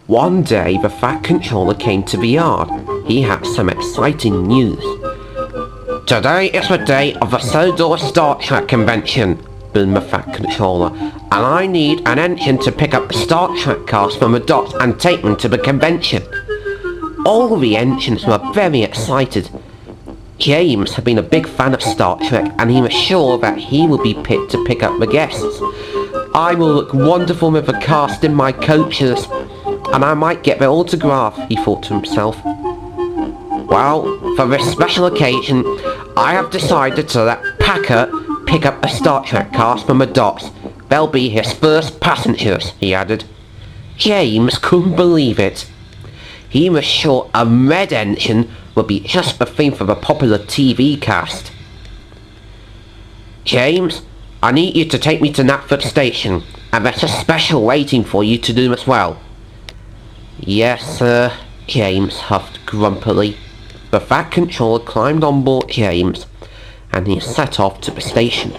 One day, the Fat Controller came to the yard. He had some exciting news. Today is the day of the Sodor Star Trek convention, boomed the Fat Controller, and I need an engine to pick up the Star Trek cast from the docks and take them to the convention. All the engines were very excited. James had been a big fan of Star Trek, and he was sure that he would be picked to pick up the guests. I will look wonderful with the cast in my coaches, and I might get their autograph, he thought to himself. Well, for this special occasion, I have decided to let Packer pick up a Star Trek cast from the docks. They'll be his first passengers, he added. James couldn't believe it. He was sure a red engine would be just the thing for the popular TV cast. James, I need you to take me to Knapford Station, and there's a special waiting for you to do as well. Yes, sir, James huffed grumpily. The Fat Controller climbed on board James, and he set off to the station.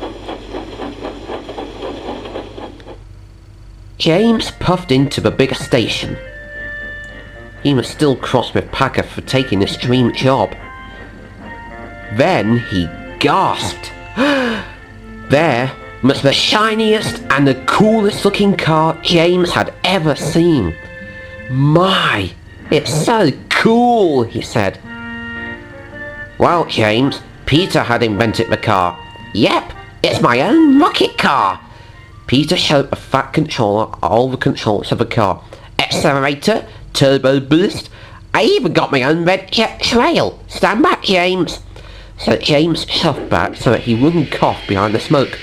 James puffed into the bigger station. He was still cross with Packer for taking his dream job. Then he gasped. There was the shiniest and the coolest looking car James had ever seen. My, it's so cool, he said. Well, James, Peter had invented the car. Yep, it's my own rocket car. Peter showed the Fat Controller all the controls of the car. Accelerator, turbo boost. I even got my own red jet trail. Stand back, James. So James shoved back so that he wouldn't cough behind the smoke.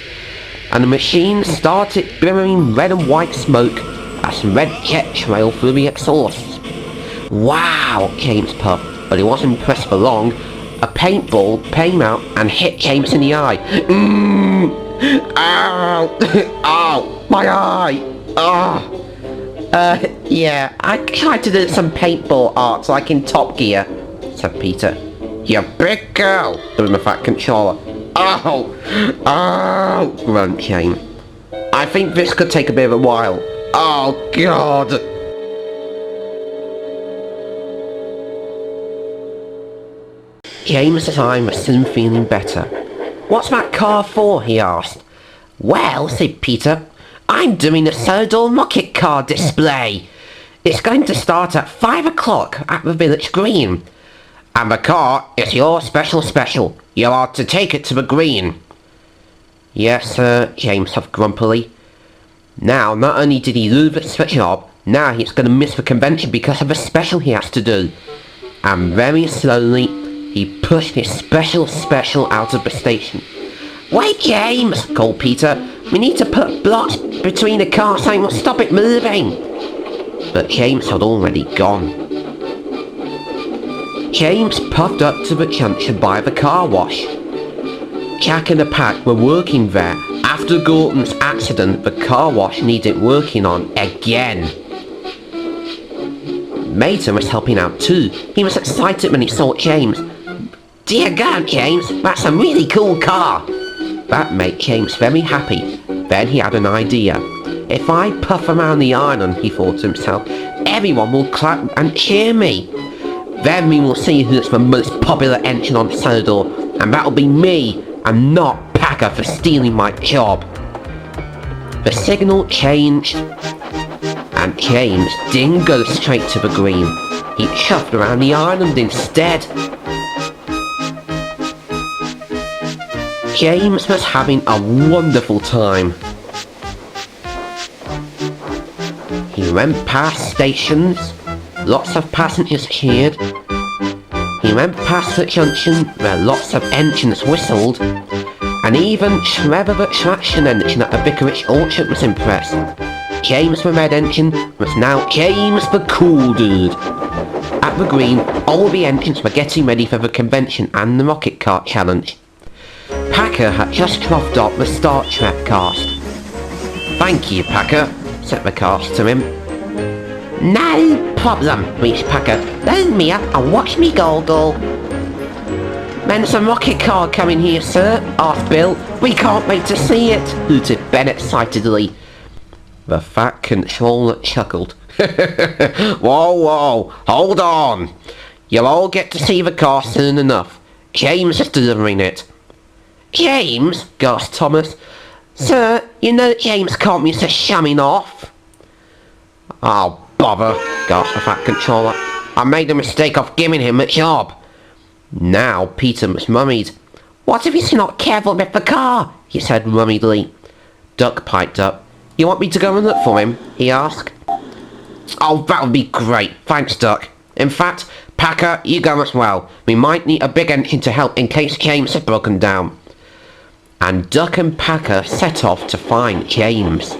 And the machine started billowing red and white smoke as the red jet trail through the exhausts. Wow, James puffed, but he wasn't impressed for long. A paintball came out and hit James in the eye. Ow! Ow! My eye! Yeah, I tried to do some paintball arts like in Top Gear, said Peter. You big girl, boomed the Fat Controller. Ow! Ow! Grunt James. I think this could take a bit of a while. Oh, God! James's eye was soon feeling better. What's that car for? He asked. Well, said Peter, I'm doing a Sodor rocket car display. It's going to start at 5 o'clock at the village green. And the car is your special. You are to take it to the green. Yes, sir, James huffed grumpily. Now, not only did he lose the job, now he's going to miss the convention because of the special he has to do. And very slowly, he pushed his special out of the station. Wait, James, called Peter. We need to put blocks between the cars so we'll stop it moving. But James had already gone. James puffed up to the junction by the car wash. Jack and the pack were working there. After Gordon's accident, the car wash needed working on again. Mason was helping out too. He was excited when he saw James. Dear God, James, that's a really cool car. That made James very happy. Then he had an idea. If I puff around the island, he thought to himself, everyone will clap and cheer me. Then we will see who's the most popular engine on Sodor, and that'll be me, and not Packer for stealing my job. The signal changed, and James didn't go straight to the green. He chuffed around the island instead. James was having a wonderful time. He went past stations, lots of passengers cheered. He went past the junction where lots of engines whistled, and even Trevor the traction engine at the Vicarage Orchard was impressed. James the red engine was now James the cool dude. At the green, all the engines were getting ready for the convention and the rocket car challenge. Packer had just dropped off the Star Trek cast. Thank you, Packer, said the cast to him. No problem, reached Packer. Loan me up and watch me goggle. There's a rocket car coming here, sir, asked Bill. We can't wait to see it, hooted Ben excitedly. The Fat Controller chuckled. Whoa, whoa, hold on. You'll all get to see the car soon enough. James is delivering it. James? Gasped Thomas. Sir, you know that James can't be so shamming off. Oh, bother, gasped the Fat Controller. I made the mistake of giving him a job. Now Peter was mummied. What if he's not careful with the car? He said worriedly. Duck piped up. You want me to go and look for him? He asked. Oh, that would be great. Thanks, Duck. In fact, Packer, you go as well. We might need a big engine to help in case James has broken down. And Duck and Packer set off to find James.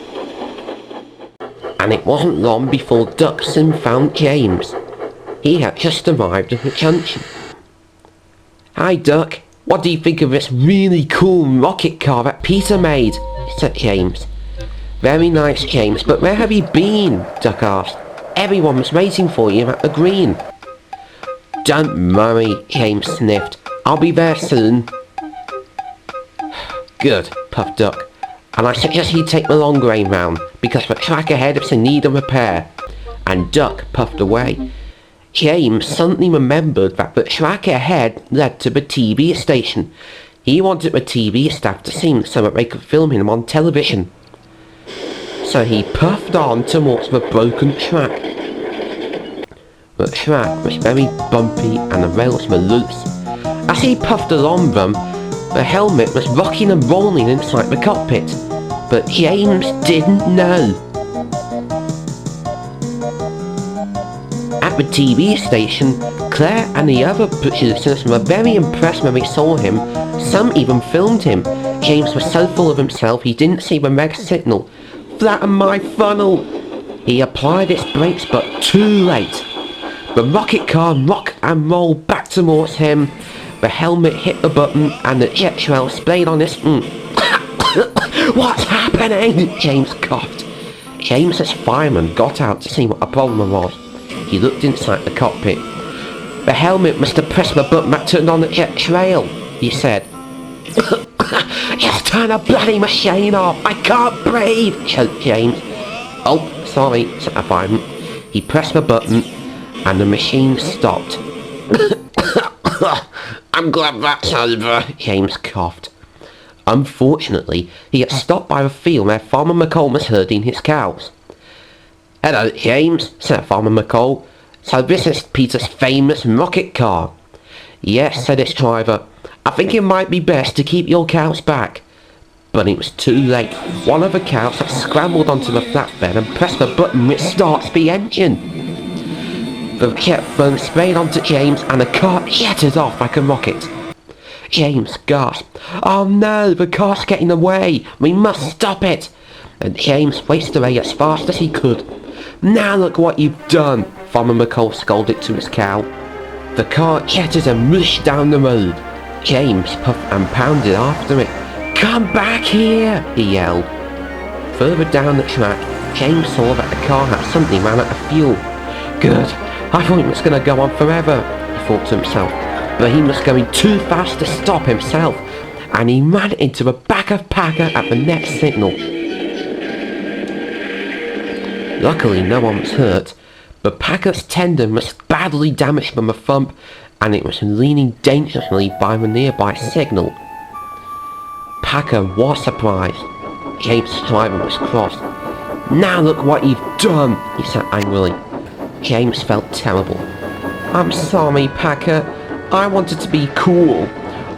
And it wasn't long before Duck soon found James. He had just arrived at the junction. Hi, Duck. What do you think of this really cool rocket car that Peter made? Said James. Very nice, James, but where have you been? Duck asked. Everyone was waiting for you at the green. Don't worry, James sniffed. I'll be there soon. Good, puffed Duck. And I suggest you take the long way round, because the track ahead is in need of repair. And Duck puffed away. James suddenly remembered that the track ahead led to the TV station. He wanted the TV staff to see him so that they could film him on television. So he puffed on towards the broken track. The track was very bumpy and the rails were loose. As he puffed along them, the helmet was rocking and rolling inside the cockpit. But James didn't know. At the TV station, Claire and the other producers were very impressed when they saw him. Some even filmed him. James was so full of himself he didn't see the red signal. Flatten my funnel! He applied its brakes but too late. The rocket car rocked and rolled back towards him. The helmet hit the button and the jet trail sprayed on his... What's happening? James coughed. James's fireman got out to see what the problem was. He looked inside the cockpit. The helmet must have pressed the button that turned on the jet trail, he said. Just turn the bloody machine off! I can't breathe! Choked James. Oh, sorry, said the fireman. He pressed the button and the machine stopped. I'm glad that's over, James coughed. Unfortunately, he had stopped by the field where Farmer McCall was herding his cows. Hello, James, said Farmer McCall. So this is Peter's famous rocket car. Yes, said its driver. I think it might be best to keep your cows back. But it was too late. One of the cows had scrambled onto the flatbed and pressed the button which starts the engine. The jet foam sprayed onto James and the car jetted off like a rocket. James gasped. Oh no, the car's getting away. We must stop it. And James raced away as fast as he could. Now look what you've done, Farmer McCall scolded to his cow. The car jetted and rushed down the road. James puffed and pounded after it. Come back here, he yelled. Further down the track, James saw that the car had suddenly ran out of fuel. Good, I thought it was going to go on forever, he thought to himself. But he was going too fast to stop himself, and he ran into the back of Packer at the next signal. Luckily no one was hurt, but Packer's tendon was badly damaged from a thump, and it was leaning dangerously by the nearby signal. Packer was surprised. James' driver was cross. Now look what you've done, he said angrily. James felt terrible. I'm sorry, Packer. I wanted to be cool.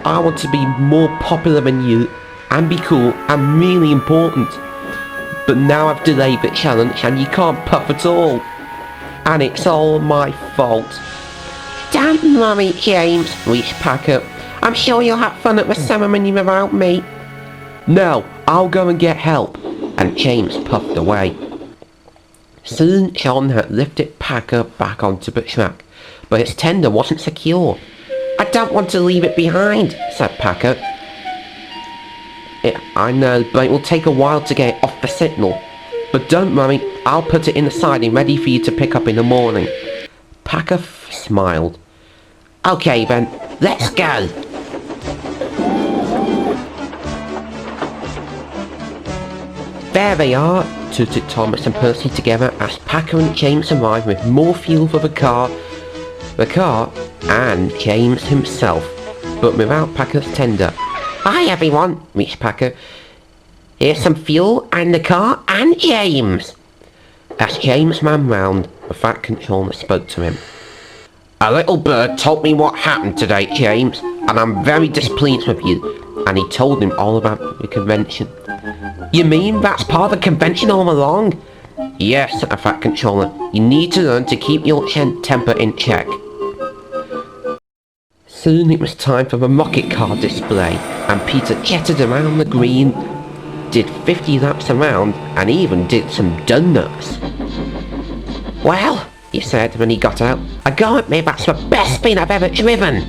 I want to be more popular than you, and be cool and really important. But now I've delayed the challenge and you can't puff at all. And it's all my fault. Don't worry, James, wheezed Packer. I'm sure you'll have fun at the ceremony without me. No, I'll go and get help. And James puffed away. Soon John had lifted Packer back onto the track, but his tender wasn't secure. I don't want to leave it behind, said Packer. I know, but it will take a while to get it off the signal. But don't worry, I'll put it in the siding ready for you to pick up in the morning. Packer smiled. Okay then, let's go. There they are, tooted Thomas and Percy together as Packer and James arrived with more fuel for the car, and James himself, but without Packer's tender. "Hi everyone," reached Packer. "Here's some fuel and the car and James." As James ran round, the Fat Controller spoke to him. "A little bird told me what happened today, James, and I'm very displeased with you." And he told him all about the convention. "You mean that's part of the convention all along?" "Yes," said the Fat Controller. "You need to learn to keep your temper in check." Soon it was time for the rocket car display, and Peter jetted around the green, did 50 laps around, and even did some donuts. "Well," he said when he got out, "I gotta admit that's the best thing I've ever driven."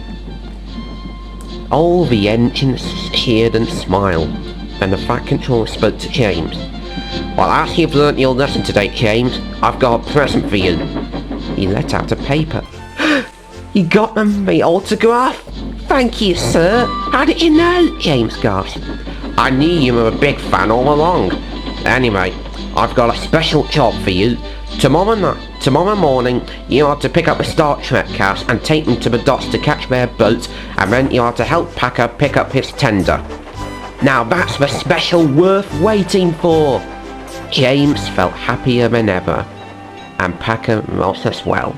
All the engines cheered and smiled. Then the Fat Controller spoke to James. "Well, after you've learnt your lesson today, James, I've got a present for you." He let out a paper. "You got the autograph?" "Thank you, sir. How did you know?" James gasped. "I knew you were a big fan all along. Anyway, I've got a special job for you. Tomorrow morning, you are to pick up the Star Trek cast and take them to the docks to catch their boat, and then you are to help Packer pick up his tender. Now that's the special worth waiting for." James felt happier than ever, and Packer was as well.